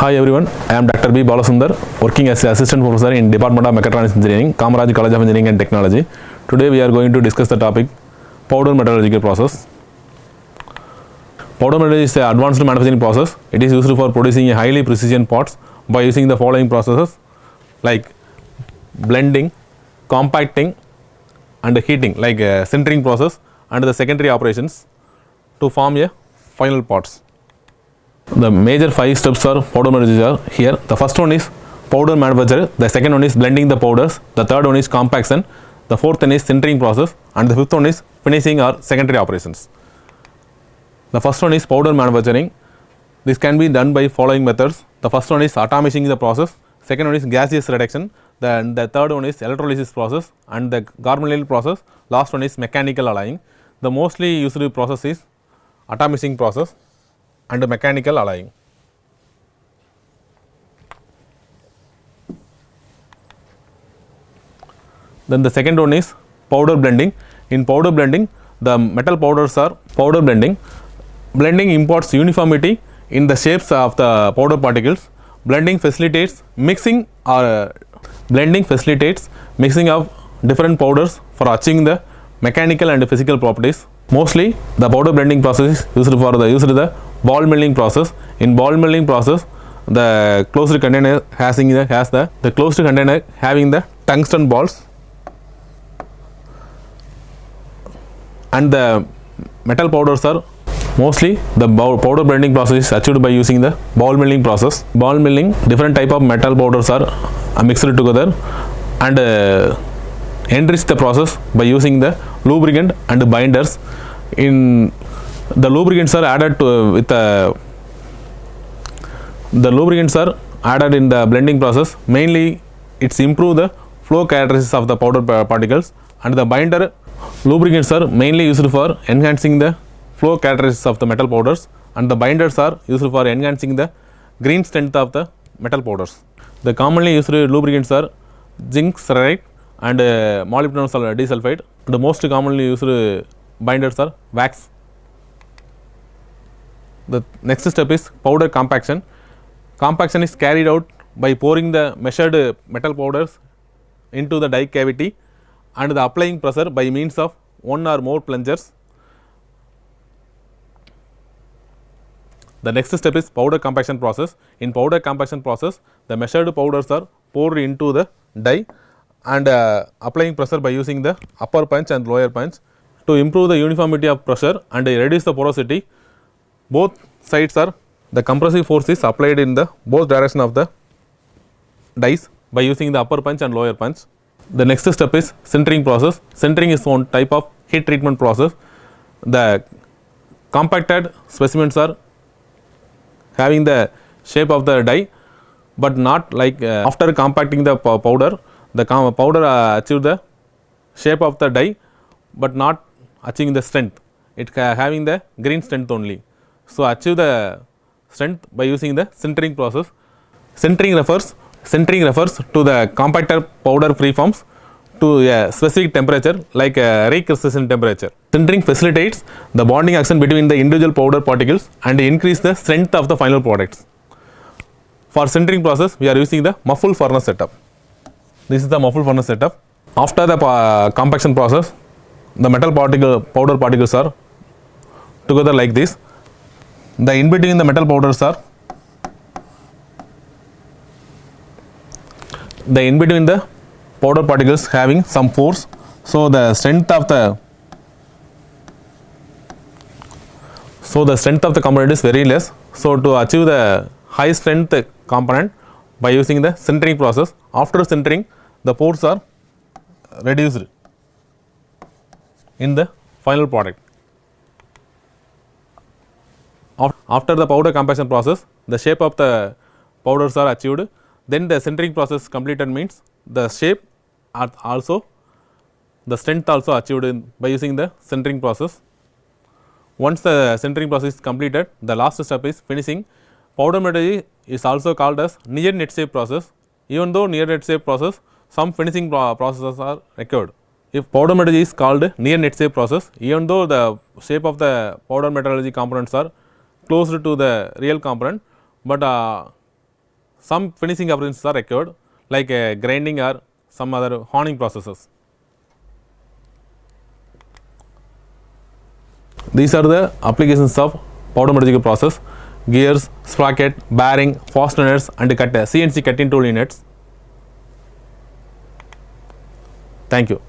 Hi everyone, I am Dr. B. Balasundar, working as Assistant Professor in Department of Mechatronics Engineering, Kamaraj College of Engineering and Technology. Today we are going to discuss the topic Powder Metallurgy process. Powder metallurgy is an advanced manufacturing process. It is used for producing highly precision parts by using the following processes like blending, compacting and heating like sintering process and the secondary operations to form a final parts. The major 5 steps are powder metallurgy are here. The first one is powder manufacture, the second one is blending the powders, the third one is compaction, the fourth one is sintering process and the fifth one is finishing or secondary operations. The first one is powder manufacturing. This can be done by following methods. The first one is atomizing the process, second one is gaseous reduction, then the third one is electrolysis process and the Carbonyl process, last one is mechanical alloying. The mostly used process is atomizing process and mechanical alloying. Then the second one is powder blending. In powder blending, the metal powders are powder blending. Blending imparts uniformity in the shapes of the powder particles. Blending facilitates mixing of different powders for achieving the mechanical and physical properties. Mostly the powder blending process is used for the ball milling process. In ball milling process, the closed container having the tungsten balls and the metal powders are mostly the powder blending process is achieved by using the ball milling process. Ball milling, different type of metal powders are mixed together and enrich the process by using the lubricant and binders. In the lubricants are added to the lubricants are added in the blending process. Mainly it's improve the flow characteristics of the powder particles, and the binder lubricants are mainly used for enhancing the flow characteristics of the metal powders, and the binders are used for enhancing the green strength of the metal powders. The commonly used lubricants are zinc cerate and molybdenum disulfide. The most commonly used binders are wax. The next step is powder compaction. Compaction is carried out by pouring the measured metal powders into the die cavity and the applying pressure by means of one or more plungers. The next step is powder compaction process. In powder compaction process, the measured powders are poured into the die and applying pressure by using the upper punch and lower punch to improve the uniformity of pressure and reduce the porosity. Both sides are the compressive force is applied in the both direction of the dies by using the upper punch and lower punch. The next step is sintering process. Sintering is one type of heat treatment process. The compacted specimens are having the shape of the die, but not like after compacting the powder, the powder achieve the shape of the die, but not achieving the strength. It having the green strength only. So achieve the strength by using the sintering process. Sintering refers to the compacted powder preforms to a specific temperature like a recrystallization temperature. Sintering facilitates the bonding action between the individual powder particles and increase the strength of the final products. For sintering process, we are using the muffle furnace setup. This is the muffle furnace setup. After the compaction process, the metal powder particles are together like this. The in between the metal powders are the powder particles having some force. So the strength of the component is very less. So to achieve the high strength component by using the sintering process, after sintering the pores are reduced in the final product. After the powder compaction process, the shape of the powders are achieved. Then the sintering process completed means the shape are also the strength also achieved by using the sintering process. Once the sintering process is completed, the last step is finishing. Powder metallurgy is also called as near net shape process. Even though near net shape process, some finishing processes are required. If powder metallurgy is called near net shape process, even though the shape of the powder metallurgy components are close to the real component, but some finishing operations are required like grinding or some other honing processes. These are the applications of powder metallurgy process: gears, sprocket, bearing, fasteners and CNC cutting tool units. Thank you.